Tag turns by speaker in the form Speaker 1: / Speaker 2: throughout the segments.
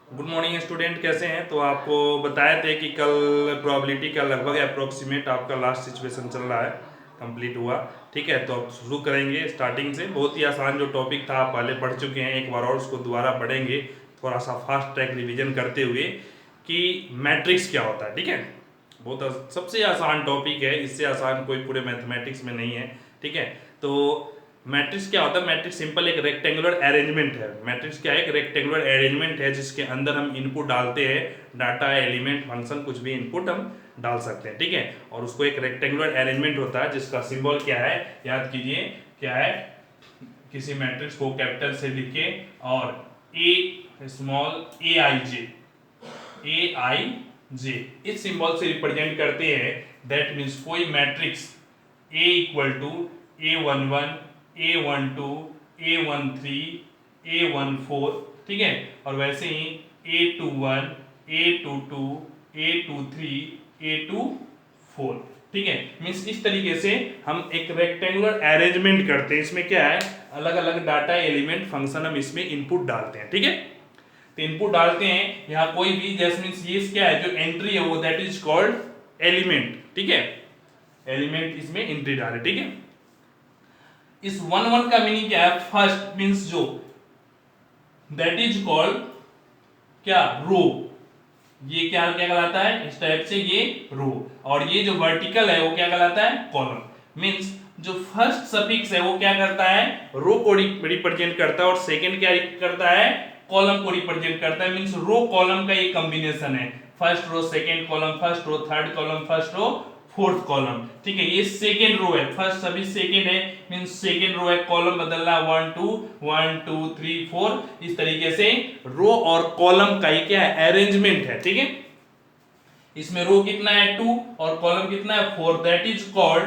Speaker 1: Good morning student, कैसे हैं? तो आपको बताए थे कि कल प्रोबेबिलिटी का लगभग अप्रोक्सीमेट आपका लास्ट सिचुएशन चल रहा है, कंप्लीट हुआ। ठीक है, तो अब शुरू करेंगे स्टार्टिंग से। बहुत ही आसान जो टॉपिक था आप पहले पढ़ चुके हैं, एक बार और उसको दोबारा पढ़ेंगे थोड़ा सा फास्ट ट्रैक रिवीजन करते हुए कि मैट्रिक्स क्या होता है। ठीक है, बहुत सबसे आसान टॉपिक है, इससे आसान कोई पूरे मैथमेटिक्स में नहीं है। ठीक है, तो मैट्रिक्स क्या होता है? मैट्रिक्स सिंपल एक रेक्टेंगुलर अरेंजमेंट है। मैट्रिक्स क्या है? एक रेक्टेंगुलर अरेंजमेंट है जिसके अंदर हम इनपुट डालते हैं, डाटा, एलिमेंट, फंक्शन, कुछ भी इनपुट हम डाल सकते हैं। ठीक है, और उसको एक रेक्टेंगुलर अरेंजमेंट होता है जिसका सिंबल क्या है, याद कीजिए क्या है। किसी मैट्रिक्स को कैपिटल से लिखे और ए स्मॉल ए आई जे इस सिंबल से रिप्रेजेंट करते हैं। दैट मीन्स कोई matrix A equal to A11, A12, A13, A14, ठीक है, और वैसे ही A21, A22, A23, A24। ठीक है, मीन्स इस तरीके से हम एक रेक्टेंगुलर अरेंजमेंट करते हैं। इसमें क्या है, अलग अलग डाटा, एलिमेंट, फंक्शन हम इसमें इनपुट डालते हैं। ठीक है, तो इनपुट डालते हैं यहाँ कोई भी, जैसे मीन्स ये क्या है, जो एंट्री है वो दैट इज कॉल्ड एलिमेंट। ठीक है, एलिमेंट इसमें एंट्री डाले। ठीक है, इस 1 1 का मीनिंग क्या है? फर्स्ट मीन्स जो, दैट इज कॉल्ड क्या, रो। ये क्या क्या कहलाता है? इस टाइप से ये रो। और ये जो वर्टिकल है वो क्या कहलाता है? कॉलम। मीन्स जो फर्स्ट सफिक्स है वो क्या करता है? रो को रिप्रेजेंट करता है, और सेकंड क्या करता है? कॉलम को रिप्रेजेंट करता है। मीन्स रो कॉलम का ये कॉम्बिनेशन है। First row, second column, first row, third column, first row, fourth column. ठीक है, ये सेकेंड रो है, फर्स्ट सभी सेकेंड है, मींस सेकेंड रो है, कॉलम बदलना 1 2 1 2 3 4, इस तरीके से रो और कॉलम का ये क्या है? अरेंजमेंट है। ठीक है, इसमें रो कितना है? 2, और कॉलम कितना है? 4। That is called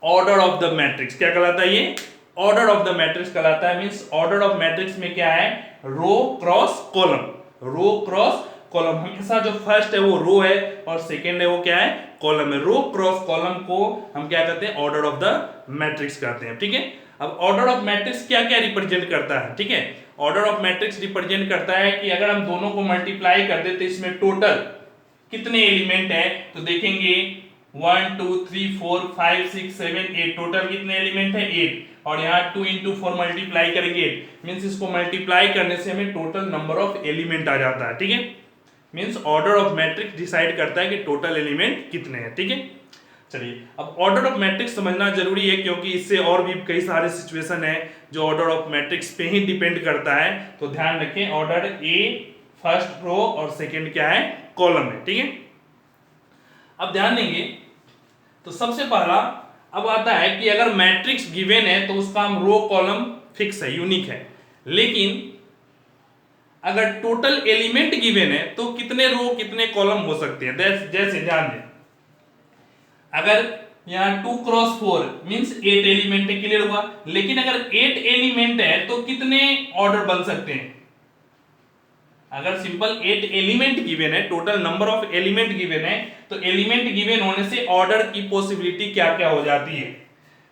Speaker 1: order of the matrix. क्या कहलाता है ये? ऑर्डर ऑफ द मैट्रिक्स कहलाता है। मींस ऑर्डर ऑफ मैट्रिक्स में क्या है? रो क्रॉस कॉलम, रो क्रॉस कॉलम। हमेशा जो फर्स्ट है वो रो है और सेकंड है वो क्या है? कॉलम है। रो क्रॉस कॉलम को हम क्या कहते हैं? ऑर्डर ऑफ द मैट्रिक्स कहते हैं। ठीक है, अब ऑर्डर ऑफ मैट्रिक्स क्या क्या रिप्रेजेंट करता है? ठीक है, ऑर्डर ऑफ मैट्रिक्स रिप्रेजेंट करता है कि अगर हम दोनों को मल्टीप्लाई कर दे तो इसमें टोटल कितने एलिमेंट है, तो देखेंगे 1 2 3 4 5 6 7 8, टोटल कितने एलिमेंट है? 8। और यहाँ 2 इंटू 4 मल्टीप्लाई करेंगे 8, मीन्स इसको मल्टीप्लाई करने से हमें टोटल नंबर ऑफ एलिमेंट आ जाता है। ठीक है, means order of matrix decide करता है कि टोटल एलिमेंट कितने हैं। ठीक है, चलिए अब ऑर्डर ऑफ मैट्रिक्स समझना जरूरी है, क्योंकि इससे और भी कई सारे सिचुएशन है जो ऑर्डर ऑफ मैट्रिक्स पे ही डिपेंड करता है। तो ध्यान रखें, ऑर्डर ए फर्स्ट रो और सेकंड क्या है? कॉलम है। ठीक है, अब ध्यान देंगे तो सबसे पहला अब आता है कि अगर मैट्रिक्स गिवन है तो उसका हम रो कॉलम फिक्स है, यूनिक है। लेकिन अगर टोटल एलिमेंट गिवन है तो कितने रो कितने कॉलम हो सकते हैं? जैसे ध्यान दें, अगर यहाँ 2 क्रॉस 4 मीन्स 8 एलिमेंट है, क्लियर हुआ। लेकिन अगर 8 एलिमेंट है तो कितने ऑर्डर बन सकते हैं? अगर सिंपल 8 एलिमेंट गिवन है, total number of element given है, तो एलिमेंट गिवन होने से ऑर्डर की पॉसिबिलिटी क्या क्या हो जाती है?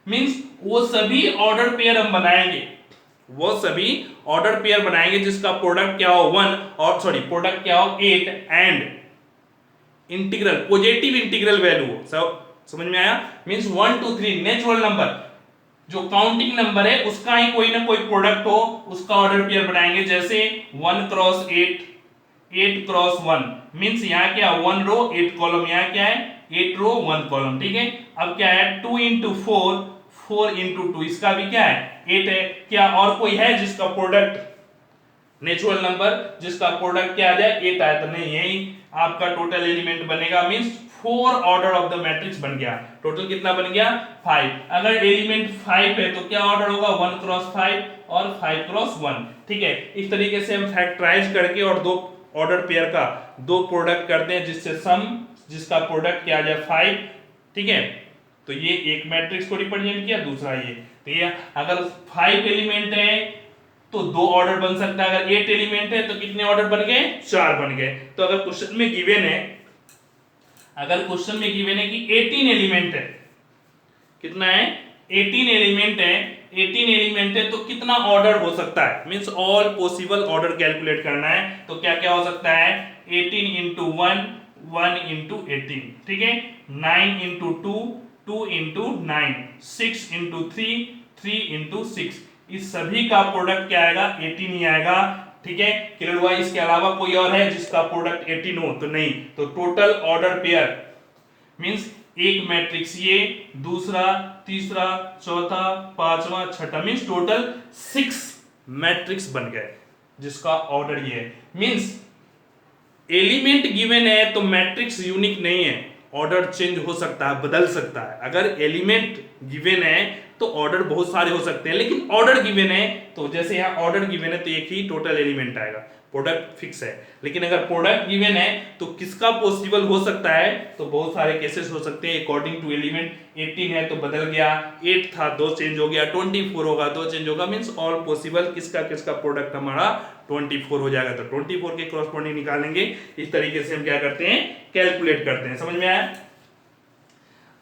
Speaker 1: मींस वो सभी ऑर्डर पेयर हम बनाएंगे, वो सभी ऑर्डर पेयर बनाएंगे जिसका प्रोडक्ट क्या हो 1, और सॉरी प्रोडक्ट क्या हो 8, and integral positive integral value हो। सब समझ में आया? मींस 1 2 3 नेचुरल नंबर जो काउंटिंग नंबर है उसका ही कोई ना कोई प्रोडक्ट हो, उसका ऑर्डर पेयर बनाएंगे। जैसे 1 क्रॉस 8, 8 क्रॉस 1, मींस यहाँ क्या 1 रो 8 कॉलम, यहाँ क्या है 8 रो 1 कॉलम। ठीक है, अब क्या है 2 इंटू 4, 4 इंटू 2, इसका भी क्या है 8 है। क्या और कोई है जिसका प्रोडक्ट नेचुरल नंबर जिसका प्रोडक्ट क्या आ जाए 8 आए? तो नहीं, यही आपका टोटल एलिमेंट बनेगा। Means 4 order of the matrix बन गया। टोटल कितना बन गया? 5। अगर एलिमेंट 5 है तो क्या ऑर्डर होगा? 1 क्रॉस 5 और 5 क्रॉस 1। ठीक है, इस तरीके से हम फैक्टराइज करके और दो ऑर्डर पेयर का दो प्रोडक्ट करते हैं जिससे सम जिसका प्रोडक्ट क्या आ जाए 5। ठीक है, तो ये एक मैट्रिक्स को रिप्रेजेंट किया, दूसरा ये। तो ये अगर 5 एलिमेंट है तो दो ऑर्डर बन सकता है। अगर 8 एलिमेंट है तो कितने ऑर्डर बन गए? 4 बन गए। तो अगर क्वेश्चन में गिवन है, अगर क्वेश्चन में गिवन है कि 18 एलिमेंट है, कितना है 18 एलिमेंट है, 18 एलिमेंट है तो कितना ऑर्डर हो सकता है, means all possible order calculate करना है। तो क्या क्या हो सकता है, 18 इंटू 1, 1 इंटू 18, ठीक है, 9 इंटू 2, 2 इंटू 9, 6 इंटू 3, 3 इंटू 6, इस सभी का प्रोडक्ट क्या आएगा, 18 ही आएगा, ठीक है। क्लियर हुआ? इसके अलावा कोई और है जिसका प्रोडक्ट 18 हो तो नहीं। तो टोटल ऑर्डर पेयर मींस एक मैट्रिक्स ये, दूसरा, तीसरा, चौथा, पांचवा, छठा, मींस टोटल 6 मैट्रिक्स बन गए जिसका ऑर्डर ये है। मींस एलिमेंट गिवन है तो मैट्रिक्स यूनिक नहीं है, ऑर्डर चेंज हो सकता है, बदल सकता है। अगर एलिमेंट गिवन है तो ऑर्डर बहुत सारे हो सकते हैं, लेकिन ऑर्डर गिवन है तो जैसे यहाँ ऑर्डर गिवन है तो एक ही टोटल एलिमेंट आएगा, प्रोडक्ट फिक्स है। लेकिन अगर प्रोडक्ट गिवन है तो किसका पॉसिबल हो सकता है, तो बहुत सारे केसेस हो सकते हैं। अकॉर्डिंग टू एलिमेंट 18 है तो बदल गया, 8 था 2 चेंज हो गया, 24 होगा 2 चेंज होगा, मींस ऑल पॉसिबल किसका किसका प्रोडक्ट हमारा 24 हो जाएगा। तो 24 के क्रॉसपोंडिंग निकालेंगे। इस तरीके से हम क्या करते हैं, कैलकुलेट करते हैं। समझ में आया?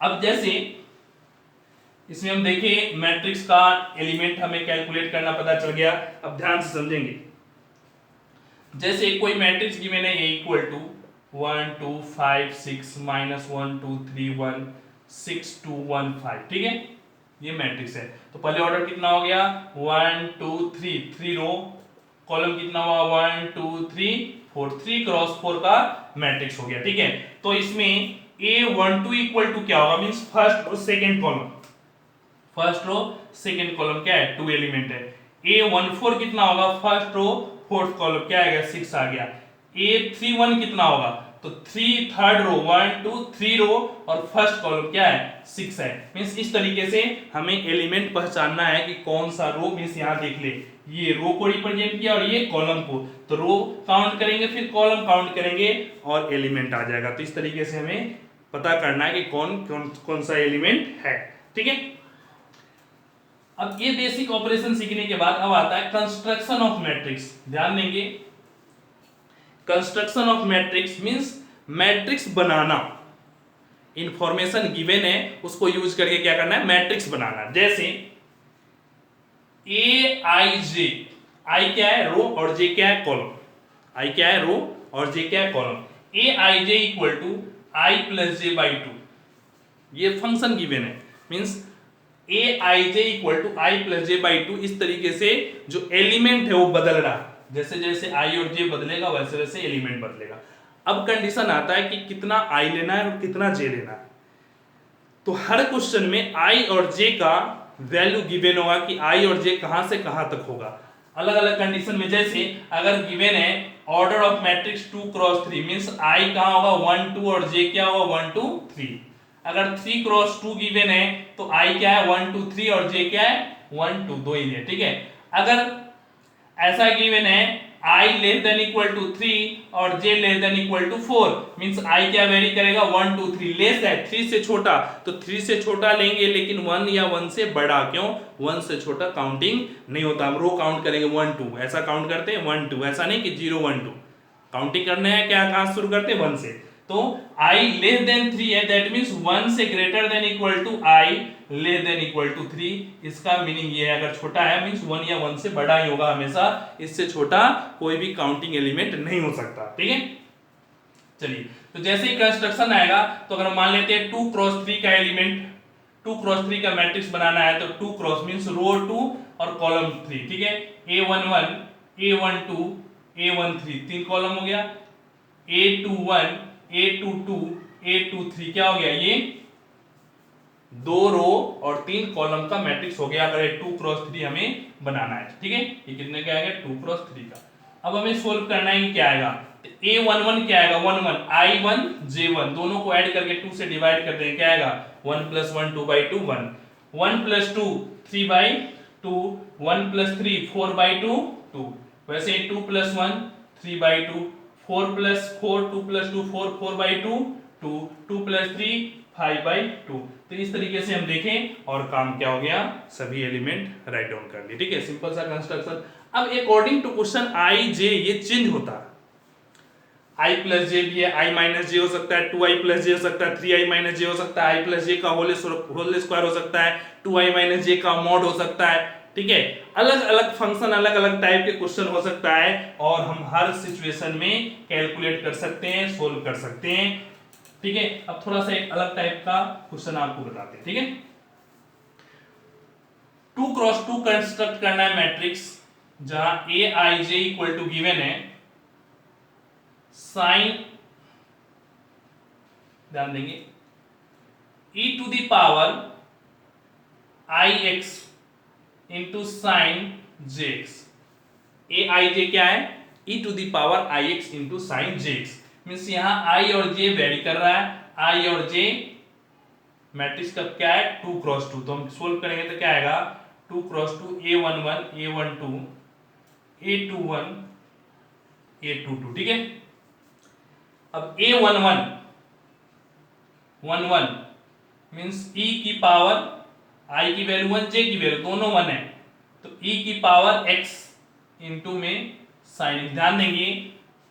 Speaker 1: अब जैसे इसमें हम देखें मैट्रिक्स का एलिमेंट हमें कैलकुलेट करना पता चल गया। अब ध्यान से समझेंगे। जैसे कोई मैट्रिक्स गिवन है, a इक्वल टू 1 2 5 6 -1 2 3 1 6 2 1 5, ठीक है, ये मैट्रिक्स है। तो पहले ऑर्डर कितना हो गया, 1 2 3, 3 रो, कॉलम कितना हुआ 1 2 3 4, 3 क्रॉस 4 का मैट्रिक्स हो गया, ठीक है। तो इसमें a12 इक्वल टू क्या होगा, means first row second column, first row second column क्या है, 2 एलिमेंट है। a14 कितना होगा, फर्स्ट रो फोर्थ कॉलम क्या आएगा, 6 आ गया। a31 कितना होगा, तो 3 थर्ड रो 1 2 3 रो और फर्स्ट कॉलम क्या है, 6 है। मींस इस तरीके से हमें एलिमेंट पहचानना है कि कौन सा रो, मींस यहां देख ले, ये रो को रिप्रेजेंट किया और ये कॉलम को, तो रो काउंट करेंगे फिर कॉलम काउंट करेंगे और एलिमेंट आ जाएगा। तो इस तरीके से हमें पता करना है कि कौन सा एलिमेंट है, ठीक है। अब ये बेसिक ऑपरेशन सीखने के बाद अब आता है कंस्ट्रक्शन ऑफ मैट्रिक्स। ध्यान देंगे, construction of matrix means matrix banana, information given है उसको यूज करके क्या करना है, मैट्रिक्स बनाना। जैसे ए आई जे, आई क्या है, रो, और जे क्या है, कॉलम। आई क्या है, रो, और जे क्या है, column. A i j equal to i plus j by 2, ये फंक्शन गिवन है। Means a i j equal to i plus j by 2, इस तरीके से जो एलिमेंट है वो बदल रहा है, जैसे जैसे आई और जे बदलेगा वैसे वैसे एलिमेंट बदलेगा। अब कंडीशन आता है कि कितना आई लेना है और कितना जे लेना है। तो हर क्वेश्चन में आई और जे का वैल्यू गिवन होगा कि आई और जे कहां से कहां तक होगा, अलग अलग कंडीशन में। जैसे अगर गिवन है order of matrix 2 cross 3, means I कहां होगा 1 2 और जे क्या होगा 1 2 3। अगर 3 क्रॉस 2 गिवन है तो आई क्या है 1 2 3 और जे क्या है 1 2, दो ही है, ठीक है। अगर ऐसा गिवन है i less than equal to 3 और j less than equal to 4, means i क्या वेरी करेगा 1 2 3, लेस है 3 से छोटा, तो 3 से छोटा लेंगे लेकिन 1 या 1 से बड़ा, क्यों, 1 से छोटा काउंटिंग नहीं होता। हम रो काउंट करेंगे 1 2, ऐसा काउंट करते हैं 1 2, ऐसा नहीं कि 0 1 2, काउंटिंग करने हैं क्या, कहां शुरू करते हैं 1 से। तो i लेस देन 3 है, दैट मींस 1 से greater than equal to i less than equal to 3। इसका मीनिंग ये है अगर छोटा है मींस 1 या 1 से बड़ा ही होगा हमेशा, इससे छोटा कोई भी काउंटिंग एलिमेंट नहीं हो सकता, ठीक है। चलिए, तो जैसे ही कंस्ट्रक्शन आएगा तो अगर मान लेते हैं 2 क्रॉस 3 का एलिमेंट, 2 क्रॉस 3 का मैट्रिक्स बनाना है तो 2 क्रॉस मींस रो 2 और कॉलम 3, ठीक है। a11 a12 a13, 3 कॉलम हो गया। a21 a22 a23 क्या हो गया, ये 2 रो और 3 कॉलम का मैट्रिक्स हो गया अगर 2 क्रॉस 3 हमें बनाना है, ठीक है। ये कितने का आएगा 2 क्रॉस 3 का। अब हमें सोल्व करना है कि क्या आएगा, तो a11 क्या आएगा 1 1 i1 j1, दोनों को ऐड करके 2 से डिवाइड कर देंगे, क्या आएगा 1 + 1 2 / 2 1, 1 + 2 3 / 2, 1 + 3 4 / 2 2, वैसे 2 + 1 3 / 2, 4 + 4 2 + 2 4 4 / 2 2, 2 + 3 5 / 2। तो इस तरीके से हम देखें और काम क्या हो गया, सभी एलिमेंट राइट डाउन कर लिए, ठीक है, सिंपल सा कंस्ट्रक्शन। अब अकॉर्डिंग टू क्वेश्चन आई जे ये चेंज होता है। आई प्लस जे भी है, आई माइनस जे हो सकता है, 2i प्लस जे हो सकता है, 3i माइनस जे हो सकता है, आई प्लस जे का होल स्क्वायर हो सकता है, 2i माइनस जे का मॉड हो सकता है। ठीक है, अलग अलग फंक्शन, अलग अलग टाइप के क्वेश्चन हो सकता है और हम हर सिचुएशन में कैलकुलेट कर सकते हैं, सोल्व कर सकते हैं। ठीक है, अब थोड़ा सा एक अलग टाइप का क्वेश्चन आपको बताते हैं। ठीक है, 2x2 कंस्ट्रक्ट करना है मैट्रिक्स जहां a i j equal to given है, साइन, ध्यान देंगे, e to the power i x into sine j x. A i j क्या है, e to the power i x into sine j x. Means यहां i और j vary कर रहा है, i और j मैट्रिक्स का क्या है 2x2, तो हम सोल्व करेंगे तो क्या आएगा 2x2 a11 a12 a21 a22। ठीक है, अब a11 11 मीन्स e की पावर i की वैल्यू 1, j की वैल्यू दोनों 1 है, तो e की पावर x इंटू में साइन। ध्यान देंगे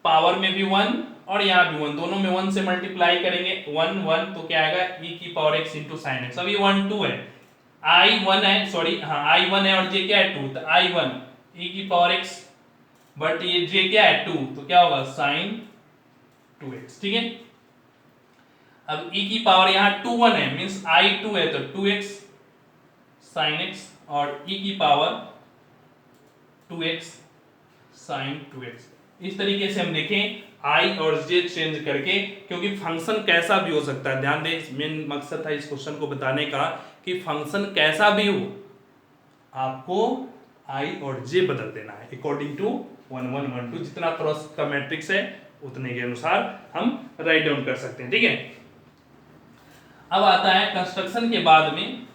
Speaker 1: पावर में भी 1 और यहाँ भी 1, दोनों में 1 से मल्टीप्लाई करेंगे 1 1, तो क्या आएगा e की power x into sine x. अब ये 1 2 है, i 1 है, सॉरी हाँ i 1 है और j क्या है 2, तो i 1 e की पावर x, बट ये j क्या है 2, तो क्या होगा साइन 2x। ठीक है, अब e की पावर यहाँ 2 1 है, मीन्स i 2 है तो 2x साइन x, और e की पावर 2x साइन 2x। इस तरीके से हम देखें i और j चेंज करके, क्योंकि फंक्शन कैसा भी हो सकता है। ध्यान दें, मेन मकसद था इस क्वेश्चन को बताने का कि फंक्शन कैसा भी हो आपको i और j बदल देना है अकॉर्डिंग टू 1 1 1 2, जितना क्रॉस का मैट्रिक्स है उतने के अनुसार हम राइट डाउन कर सकते हैं। ठीक है, अब आता है कंस्ट्रक्शन के बाद में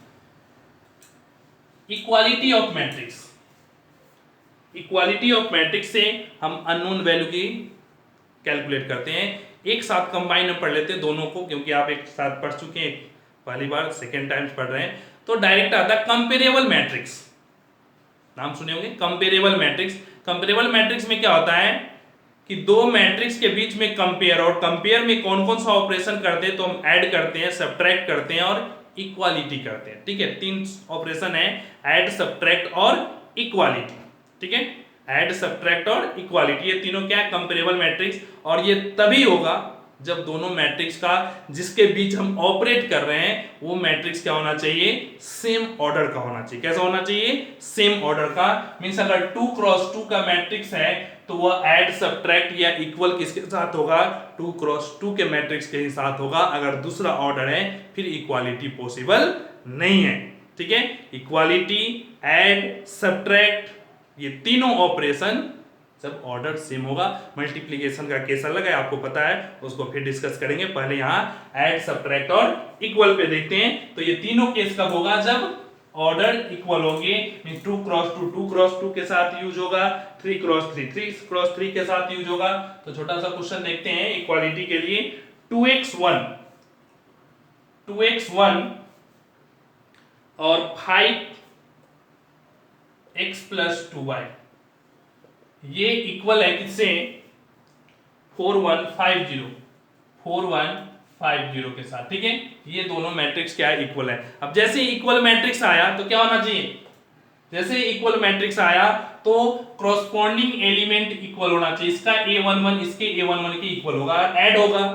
Speaker 1: equality of matrix. Equality of matrix से हम अननोन वैल्यू की कैलकुलेट करते हैं। एक साथ कंबाइन में पढ़ लेते हैं दोनों को, क्योंकि आप एक साथ पढ़ चुके हैं, पहली बार सेकेंड टाइम्स पढ़ रहे हैं, तो डायरेक्ट आता है कंपेरेबल मैट्रिक्स। नाम सुने होंगे कंपेरेबल मैट्रिक्स। कंपेरेबल मैट्रिक्स में क्या होता है कि दो मैट्रिक्स के बीच में कंपेयर, और कंपेयर में कौन कौन सा ऑपरेशन करते हैं, तो हम ऐड करते हैं, सब्ट्रैक्ट करते हैं और इक्वालिटी करते हैं। ठीक है, 3 ऑपरेशन है, ऐड, सब्ट्रैक्ट और इक्वालिटी। ठीक है, ऐड, सब्ट्रैक्ट और इक्वालिटी, ये तीनों क्या है कंपेरेबल मैट्रिक्स। और ये तभी होगा जब दोनों मैट्रिक्स का जिसके बीच हम ऑपरेट कर रहे हैं वो मैट्रिक्स क्या होना चाहिए, सेम ऑर्डर का होना चाहिए। कैसा होना चाहिए, सेम ऑर्डर का। मींस अगर 2x2 का मैट्रिक्स है तो वह ऐड, सब्ट्रैक्ट या इक्वल किसके साथ होगा, 2x2 के मैट्रिक्स के ही साथ होगा। अगर दूसरा ऑर्डर है फिर इक्वालिटी पॉसिबल नहीं है। ठीक है, इक्वालिटी, ऐड, सब्ट्रैक्ट, ये तीनों ऑपरेशन जब ऑर्डर सेम होगा। मल्टीप्लिकेशन का केस अलग है, आपको पता है, उसको फिर डिस्कस करेंगे। पहले यहाँ ऐड, सब्ट्रैक्ट और इक्वल पे देखते हैं। तो ये तीनों केस कब होगा, जब ऑर्डर इक्वल होंगे। 2x2 2x2 के साथ यूज होगा, 3x3 3x3 के साथ यूज होगा। तो छोटा सा क्वेश्चन देखते हैं इक्वालिटी के लिए। 2x1 और 5x प्लस 2y ये इक्वल है किससे, 4150 के साथ। ठीक है, ये दोनों मैट्रिक्स क्या है, इक्वल है। अब जैसे इक्वल मैट्रिक्स आया तो क्या होना चाहिए, जैसे इक्वल मैट्रिक्स आया तो कॉरस्पॉन्डिंग एलिमेंट इक्वल होना चाहिए। इसका a11 इसके a11 के इक्वल होगा। ऐड होगा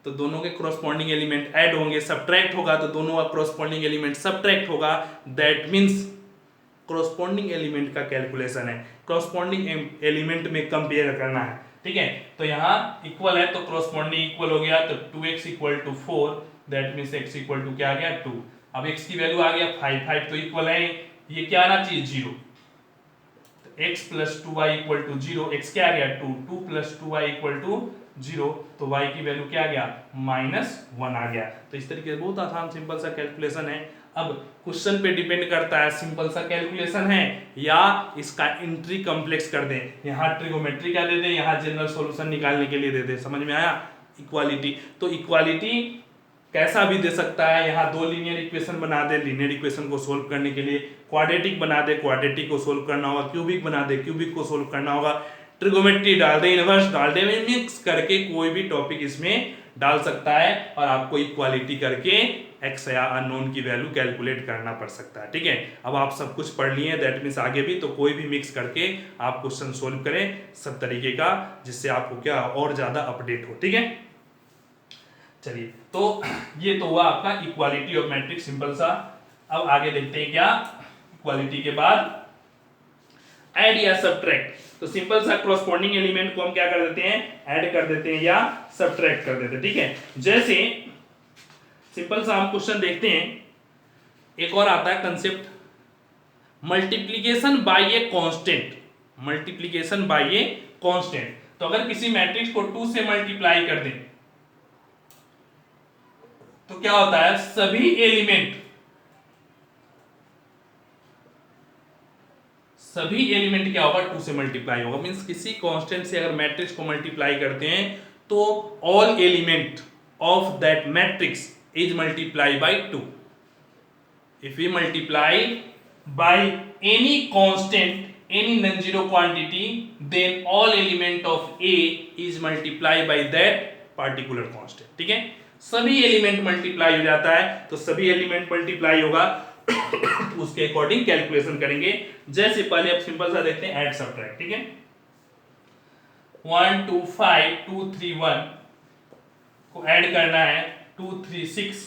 Speaker 1: तो दोनों के कॉरस्पॉन्डिंग एलिमेंट ऐड होंगे, सब्ट्रैक्ट होगा तो दोनों का कॉरस्पॉन्डिंग एलिमेंट सब्ट्रैक्ट होगा। दैट मींस कॉरस्पॉन्डिंग एलिमेंट का कैलकुलेशन है, कॉरस्पॉन्डिंग एलिमेंट में कंपेयर करना है। ठीक है, तो यहाँ इक्वल है तो कॉरस्पॉन्डिंग इक्वल हो गया, तो 2x equal to 4, that means x equal to क्या आ गया 2। अब x की वैल्यू आ गया 5 5 तो इक्वल है, ये क्या आना चाहिए 0। तो x प्लस 2y इक्वल टू 0, x क्या आ गया 2 2 प्लस 2y इक्वल टू 0, तो y की वैल्यू क्या आ गया -1 आ गया। तो इस तरीके से बहुत आसान सिंपल सा कैलकुलेशन है। अब क्वेश्चन पे डिपेंड करता है सिंपल सा कैलकुलेशन है या इसका एंट्री कॉम्प्लेक्स कर दें, यहाँ ट्रिगोमेट्री का दे दें, यहाँ जनरल सॉल्यूशन निकालने के लिए दे दें। समझ में आया। इक्वालिटी, तो इक्वालिटी कैसा भी दे सकता है, यहाँ दो लीनियर इक्वेशन बना दे, लीनियर इक्वेशन को सोल्व करने के लिए क्वाड्रेटिक बना दे, क्वाड्रेटिक को सोल्व करना होगा, क्यूबिक बना दे, क्यूबिक को सोल्व करना होगा, ट्रिगोमेट्री डाल दे, इनवर्स डाल दे, मिक्स करके कोई भी टॉपिक इसमें डाल सकता है और आपको इक्वालिटी करके एक्स या अननोन की वैल्यू कैलकुलेट करना पड़ सकता है। ठीक है, अब आप सब कुछ पढ़ लिए, दैट मीन्स आगे भी तो कोई भी मिक्स करके आप क्वेश्चन सोल्व करें सब तरीके का, जिससे आपको क्या और ज्यादा अपडेट हो। ठीक है, चलिए तो ये तो हुआ आपका इक्वालिटी ऑफ मैट्रिक्स, सिंपल सा। अब आगे देखते हैं क्या इक्वालिटी के बाद ऐड या सब्ट्रैक्ट। तो सिंपल सा करस्पॉन्डिंग एलिमेंट को हम क्या कर देते हैं, ऐड कर देते हैं या सब्ट्रैक्ट कर देते हैं। ठीक है, जैसे सिंपल सा हम क्वेश्चन देखते हैं, एक और आता है concept multiplication bye a constant, multiplication bye a constant. तो अगर किसी मैट्रिक्स को 2 से मल्टीप्लाई कर दें तो क्या होता है, सभी एलिमेंट क्या होगा, 2 से मल्टीप्लाई होगा। मींस किसी कांस्टेंट से अगर मैट्रिक्स को मल्टीप्लाई करते हैं तो all element of that matrix is multiply by 2। If we multiply by any constant, any non zero quantity, then all element of A is multiply by that particular constant. ठीक है, सभी element multiply हो जाता है, तो सभी element multiply होगा उसके अकॉर्डिंग कैलकुलेशन करेंगे। जैसे पहले अब सिंपल सा देखते हैं ऐड सब्ट्रैक्ट। ठीक है, 1 2 5 2 3 1 को ऐड करना है 2 3 6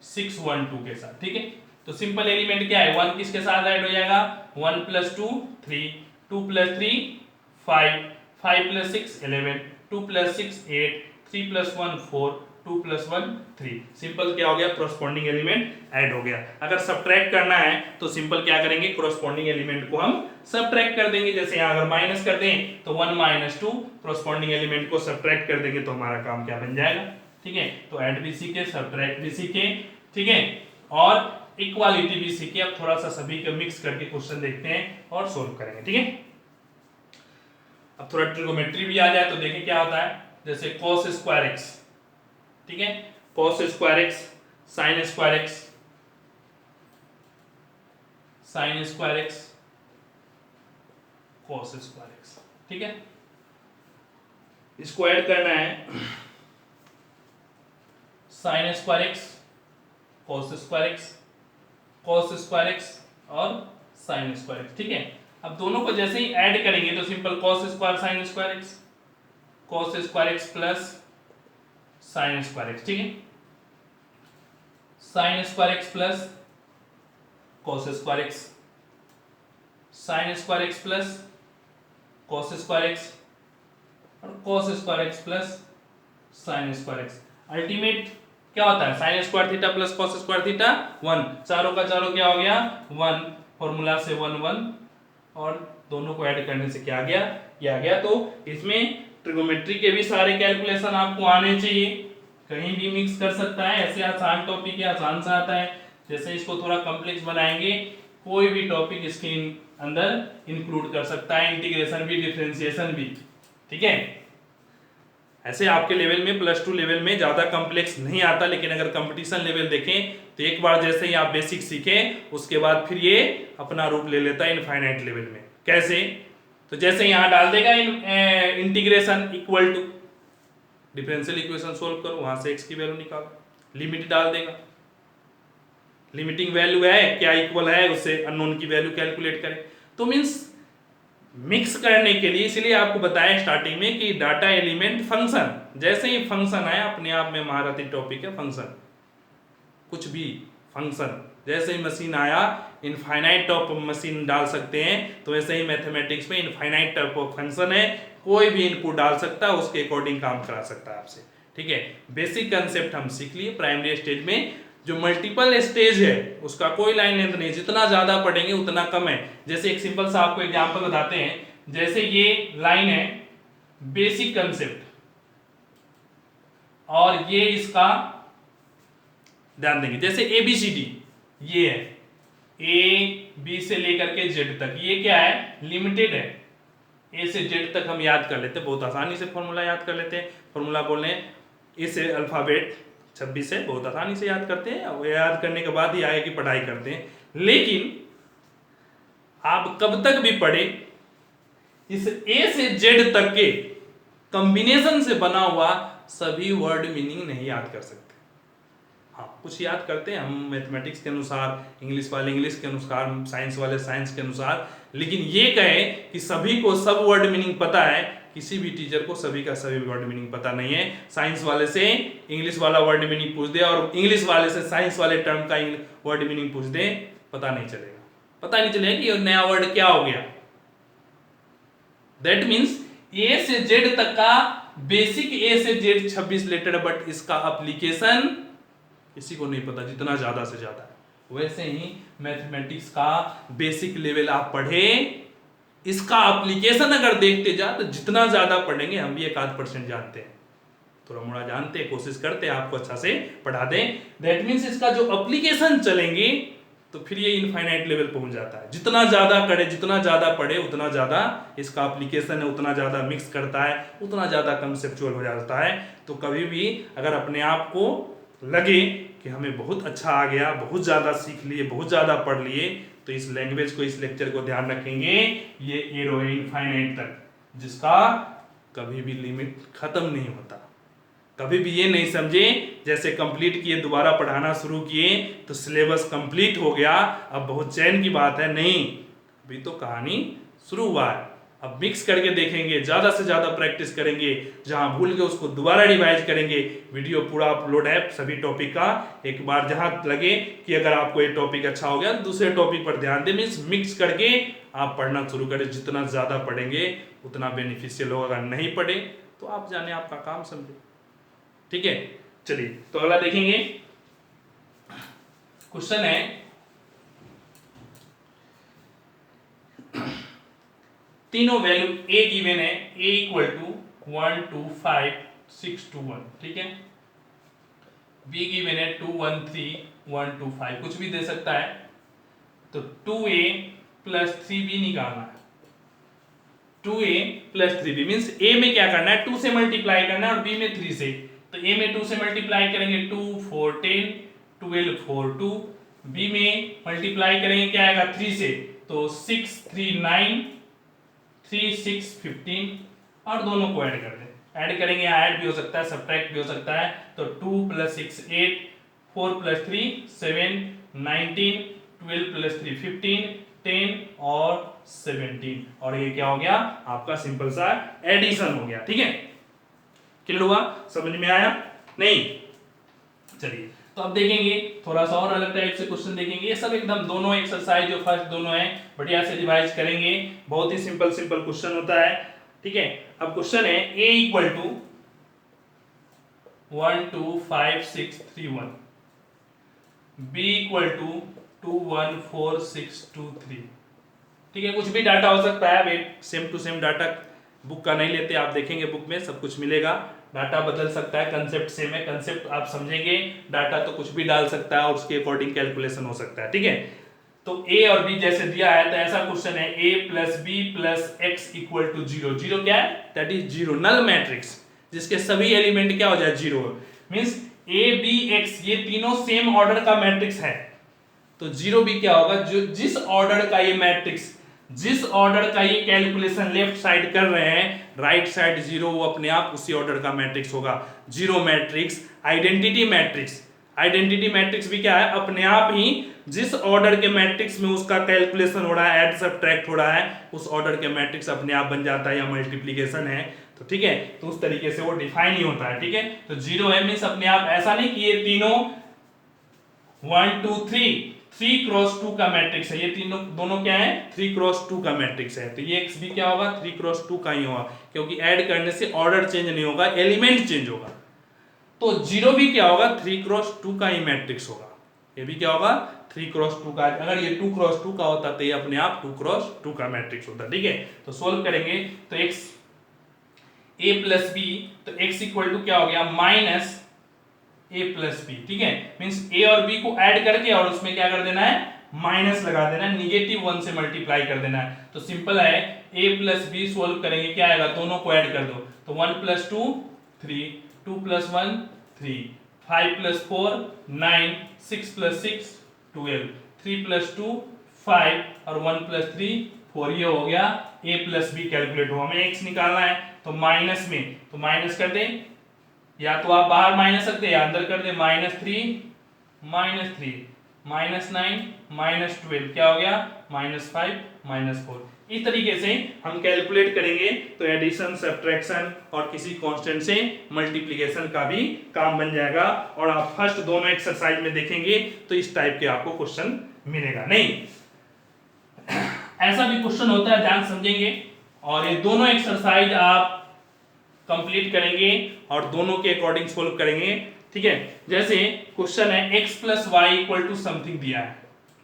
Speaker 1: 6 1 2 के साथ। ठीक है, तो सिंपल एलिमेंट क्या है, 1 किसके साथ ऐड हो जाएगा, 1 + 2 3 2 + 3 5 5 + 6 11 2 + 6 8 3 + 1 4 2 + 1 3। सिंपल क्या हो गया, करस्पॉन्डिंग एलिमेंट ऐड हो गया। अगर सब्ट्रैक्ट करना है तो सिंपल क्या करेंगे, करस्पॉन्डिंग एलिमेंट को हम सब्ट्रैक्ट कर देंगे। जैसे यहाँ अगर माइनस कर दें तो 1 - 2, करस्पॉन्डिंग एलिमेंट को सब्ट्रैक्ट कर देंगे तो हमारा काम क्या बन जाएगा। ठीक है, तो ऐड भी सीखे, सब्ट्रैक्ट भी सीखे। ठीक है, और इक्वालिटी भी सीखे। अब थोड़ा सा सभी को मिक्स करके क्वेश्चन देखते हैं और सोल्व करेंगे। ठीक है, अब थोड़ा ट्रिगोमेट्री भी आ जाए तो देखें क्या होता है। जैसे cos स्क्वायर x, ठीक है, cos square x sin square x, sin square x cos square x। ठीक है, इसको ऐड करना है sin square x cos square x, cos square x और sin स्क्वायर x। ठीक है, अब दोनों को जैसे ही ऐड करेंगे तो simple cos square sin square x, cos square x plus sin square x। ठीक है, sin square x plus cos square x, sin square x plus cos square x और cos square x plus sin square x। Ultimate क्या होता है, sin square theta plus cos square theta 1, चारों का चारों क्या हो गया 1, फॉर्मूला से 1 1 और दोनों को ऐड करने से क्या आ गया, ये आ गया। तो इसमें ट्रिगोमेट्री के भी सारे कैलकुलेशन आपको आने चाहिए, कहीं भी मिक्स कर सकता है। ऐसे आसान टॉपिक है, आसान सा आता है। जैसे इसको थोड़ा कॉम्प्लेक्स बनाएंगे, कोई भी टॉपिक इसके अंदर इंक्लूड कर सकता है, इंटीग्रेशन भी, डिफरेंशिएशन भी। ठीक है, ऐसे आपके लेवल में +2 लेवल में ज्यादा कॉम्प्लेक्स नहीं आता, लेकिन अगर कंपटीशन लेवल देखें तो एक बार जैसे ही आप बेसिक सीखें उसके बाद फिर ये अपना रूप ले लेता है इनफाइनाइट लेवल में। कैसे, तो जैसे यहां डाल देगा integration equal to differential equation solve करो, वहां से x की वैल्यू निकालो, लिमिट डाल देगा, लिमिटिंग वैल्यू है क्या इक्वल है उससे अननोन की वैल्यू कैलकुलेट करें। तो मींस मिक्स करने के लिए इसलिए आपको बताया स्टार्टिंग में कि डाटा एलिमेंट फंक्शन, जैसे ही फंक्शन आया अपने आप में महारथी टॉपिक है फंक्शन, कुछ भी फंक्शन, जैसे ही मशीन आया इनफाइनाइट टाइप ऑफ मशीन डाल सकते हैं, तो वैसे ही मैथमेटिक्स में इनफाइनाइट टाइप ऑफ फंक्शन है, कोई भी इनपुट डाल सकता है, उसके अकॉर्डिंग काम करा सकता है आपसे। ठीक है, बेसिक कंसेप्ट हम सीख लिए। प्राइमरी स्टेज में जो मल्टीपल स्टेज है उसका कोई लाइन लेंथ नहीं, जितना ज्यादा पढ़ेंगे उतना कम है। जैसे एक सिंपल सा आपको एग्जांपल बताते हैं, जैसे ये लाइन है बेसिक कंसेप्ट और ये इसका ध्यान देंगे, जैसे ABCD ये है, A B से लेकर के Z तक, ये क्या है लिमिटेड है, A से Z तक हम याद कर लेते हैं, बहुत आसानी से फॉर्मूला याद कर लेते हैं। फॉर्मूला बोल रहे हैं A से अल्फाबेट 26 से बहुत आसानी से याद करते हैं, और याद करने के बाद ही आगे की पढ़ाई करते हैं। लेकिन आप कब तक भी पढ़े इस ए से जेड तक के कॉम्बिनेशन से बना हुआ सभी वर्ड मीनिंग नहीं याद कर सकते। हाँ, कुछ याद करते हैं हम मैथमेटिक्स के अनुसार, इंग्लिश वाले इंग्लिश के अनुसार, साइंस वाले साइंस के अनुसार, लेकिन ये कहे कि सभी को सब वर्ड मीनिंग पता है, किसी भी टीचर को सभी का सभी वर्ड मीनिंग पता नहीं है। साइंस वाले से इंग्लिश वाला वर्ड मीनिंग पूछ दे और इंग्लिश वाले से साइंस वाले टर्म का वर्ड मीनिंग पूछ दे, पता नहीं चलेगा कि ये नया वर्ड क्या हो गया। दैट मीन्स ए से जेड तक का बेसिक ए से जेड 26 लेटर, बट इसका एप्लीकेशन किसी को नहीं पता, जितना ज्यादा से ज्यादा है। वैसे ही मैथमेटिक्स का बेसिक लेवल आप पढ़े, इसका एप्लीकेशन अगर देखते जा तो जितना ज्यादा पढ़ेंगे, हम भी 1-8% जानते हैं, थोड़ा मोड़ा जानते हैं, कोशिश करते हैं आपको अच्छा से पढ़ा दें। दैट मीन्स इसका जो एप्लीकेशन चलेंगे तो फिर ये इनफाइनाइट लेवल पहुंच जाता है। जितना ज्यादा करे, जितना ज्यादा पढ़े, उतना ज्यादा इसका एप्लीकेशन है, उतना ज्यादा मिक्स करता है, उतना ज्यादा कंसेप्चुअल हो जाता है। तो कभी भी अगर अपने आप को लगे कि हमें बहुत अच्छा आ गया, बहुत ज्यादा सीख लिए, बहुत ज्यादा पढ़ लिए, तो इस लैंग्वेज को, इस लेक्चर को ध्यान रखेंगे, ये एरो है इनफाइनाइट तक, जिसका कभी भी लिमिट खत्म नहीं होता। कभी भी ये नहीं समझे जैसे कंप्लीट किए, दोबारा पढ़ाना शुरू किए तो सिलेबस कंप्लीट हो गया, अब बहुत चैन की बात है, नहीं, अभी तो कहानी शुरू हुआ है। अब मिक्स करके देखेंगे, ज्यादा से ज्यादा प्रैक्टिस करेंगे, जहां भूल गए उसको दोबारा रिवाइज करेंगे। वीडियो पूरा अपलोड है सभी टॉपिक का, एक बार जहां लगे कि अगर आपको ये टॉपिक अच्छा हो गया, दूसरे टॉपिक पर ध्यान दें, मीन्स मिक्स करके आप पढ़ना शुरू करें। जितना ज्यादा पढ़ेंगे उतना बेनिफिशियल होगा, अगर नहीं पढ़े तो आप जाने, आपका काम समझे। ठीक है, चलिए तो अगला देखेंगे। क्वेश्चन है तीनों वैल्यू ए गिवन है, ए इक्वल टू 1 2 5 6 2 1, ठीक है। बी गिवन है 2 1 3 1 2 5, कुछ भी दे सकता है। तो 2a प्लस 3b निकालना है। 2a plus 3b means a में क्या करना है, 2 से मल्टीप्लाई करना है और b में 3 से। तो a में 2 से मल्टीप्लाई करेंगे 2 4 10 12 4 2, b में मल्टीप्लाई करेंगे क्या आएगा 3 से, तो 6 3 9 3 6 15, और दोनों को ऐड कर दें। ऐड करेंगे, ऐड भी हो सकता है, सब्ट्रैक्ट भी हो सकता है। तो 2 + 6 8, 4 + 3 7 19, 12 + 3 15, 10 और 17, और ये क्या हो गया आपका सिंपल सा एडिशन हो गया। ठीक है, क्लियर हुआ, समझ में आया नहीं? चलिए तो अब देखेंगे थोड़ा सा और अलग टाइप से क्वेश्चन देखेंगे। ये सब एकदम दोनों एक्सरसाइज जो फर्स्ट दोनों है बढ़िया से रिवाइज करेंगे, बहुत ही सिंपल सिंपल क्वेश्चन होता है। ठीक है, अब क्वेश्चन है a equal to 1 2 5 6 3 1, b equal to 2 1 4 6 2 3। ठीक है, कुछ भी डाटा हो सकता है, wait same to same data book का नहीं लेते, आप देखेंगे बुक में सब कुछ मिलेगा। डाटा बदल सकता है, कंसेप्ट सेम है, कंसेप्ट आप समझेंगे, डाटा तो कुछ भी डाल सकता है और उसके अकॉर्डिंग कैलकुलेशन हो सकता है। ठीक है, तो a और b जैसे दिया है तो ऐसा क्वेश्चन है a + b + x = 0। जीरो क्या है, that is zero, null matrix जिसके सभी एलिमेंट क्या हो जाए zero, means a b x ये तीनों सेम ऑर्डर का मैट्रिक्स है। तो जीरो भी क्या होगा, जो जिस ऑर्डर का ये मैट्रिक्स, जिस ऑर्डर का ये कैलकुलेशन लेफ्ट साइड कर रहे हैं, राइट साइड जीरो, वो अपने आप उसी ऑर्डर का मैट्रिक्स होगा। Zero matrix, identity matrix, identity matrix भी क्या है, अपने आप ही जिस ऑर्डर के मैट्रिक्स में उसका कैलकुलेशन हो रहा है, ऐड सब्ट्रैक्ट हो रहा है, उस ऑर्डर के मैट्रिक्स अपने आप बन जाता है, या मल्टीप्लिकेशन है तो ठीक है, तो उस तरीके से वो डिफाइन ही होता है। ठीक है, तो जीरो है मींस अपने आप, ऐसा नहीं कि ये तीनों 1 2 3 क्रॉस 2 का मैट्रिक्स है, ये तीनों दोनों क्या है 3 क्रॉस 2 का मैट्रिक्स है। तो ये x भी क्या होगा 3 क्रॉस 2 का ही होगा, क्योंकि ऐड करने से ऑर्डर चेंज नहीं होगा, एलिमेंट चेंज होगा। तो जीरो भी क्या होगा 3 क्रॉस 2 का ही मैट्रिक्स होगा, ये भी क्या होगा 3 क्रॉस 2 का। अगर ये 2 क्रॉस 2 का होता तो ये अपने आप 2 क्रॉस 2 का मैट्रिक्स होता। ठीक है, तो सोल्व करेंगे तो x a + b, तो x = क्या हो गया -a + b। ठीक है, मींस a और b को ऐड करके और उसमें क्या कर देना है, माइनस लगा देना है, -1 से मल्टीप्लाई कर देना है। तो सिंपल है, a + b सोल्व करेंगे क्या आएगा, दोनों को ऐड कर दो, तो 1 + 2 3, 2 + 1 3, 5 + 4 9, 6 + 6 12, 3 + 2 5 और 1 + 3 4 ये हो गया, a प्लस बी कैलकुलेट हुआ, हमें x निकालना है तो माइनस में, तो माइनस कर दें, या तो आप बाहर माइनस सकते हैं या अंदर कर दें, -3 -9 -12 क्या हो गया, -5 -4। इस तरीके से हम कैलकुलेट करेंगे तो एडिशन, सब्ट्रैक्शन और किसी कांस्टेंट से मल्टीप्लिकेशन का भी काम बन जाएगा। और आप फर्स्ट दोनों एक्सरसाइज में देखेंगे तो इस टाइप के आपको क्वेश्चन मिलेगा। नहीं, ऐसा भी क्वेश्चन होता है, ध्यान समझेंगे। और ये दोनों एक्सरसाइज आप कंप्लीट करेंगे और दोनों के अकॉर्डिंग सोल्व करेंगे, ठीक है। जैसे क्वेश्चन है x plus y equal to something दिया है,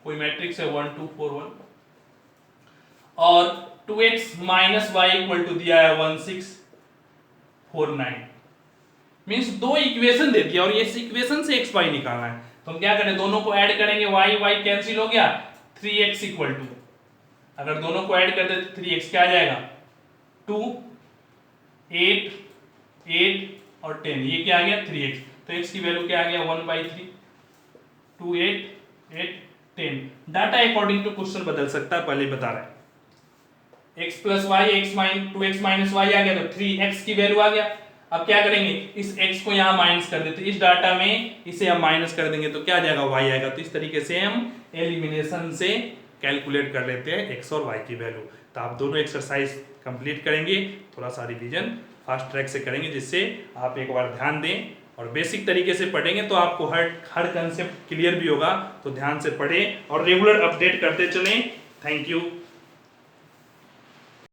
Speaker 1: कोई मैट्रिक्स है 1 2 4 1, और 2x minus Y equal to दिया है 1 6 4 9। मीन्स दो इक्वेशन दे दिया और ये इक्वेशन से x y निकालना है, तो हम क्या करें, दोनों को ऐड करेंगे, y y कैंसिल हो गया, 3x इक्वल टू, अगर दोनों को ऐड कर दे तो 3x क्या आ जाएगा, 2 8 8 और 10, ये क्या आ गया 3x, तो x की वैल्यू क्या आ गया 1/3, 2 8 8 10। डाटा अकॉर्डिंग टू क्वेश्चन बदल सकता है, पहले बता रहा है। x plus y, x minus 2x minus y आ गया तो 3x की वैल्यू आ गया। अब क्या करेंगे, इस x को यहाँ माइनस कर देते, इस डाटा में इसे हम माइनस कर देंगे तो क्या आ जाएगा, y आएगा। तो इस तरीके से हम एलिमिनेशन से कैलकुलेट कर लेते हैं x और y की वैल्यू। तो आप दोनों एक्सरसाइज कंप्लीट करेंगे, थोड़ा सा रिवीजन फास्ट ट्रैक से करेंगे, जिससे आप एक बार ध्यान दें और बेसिक तरीके से पढ़ेंगे तो आपको हर कंसेप्ट क्लियर भी होगा। तो ध्यान से पढ़ें और रेगुलर अपडेट करते चलें। Thank you.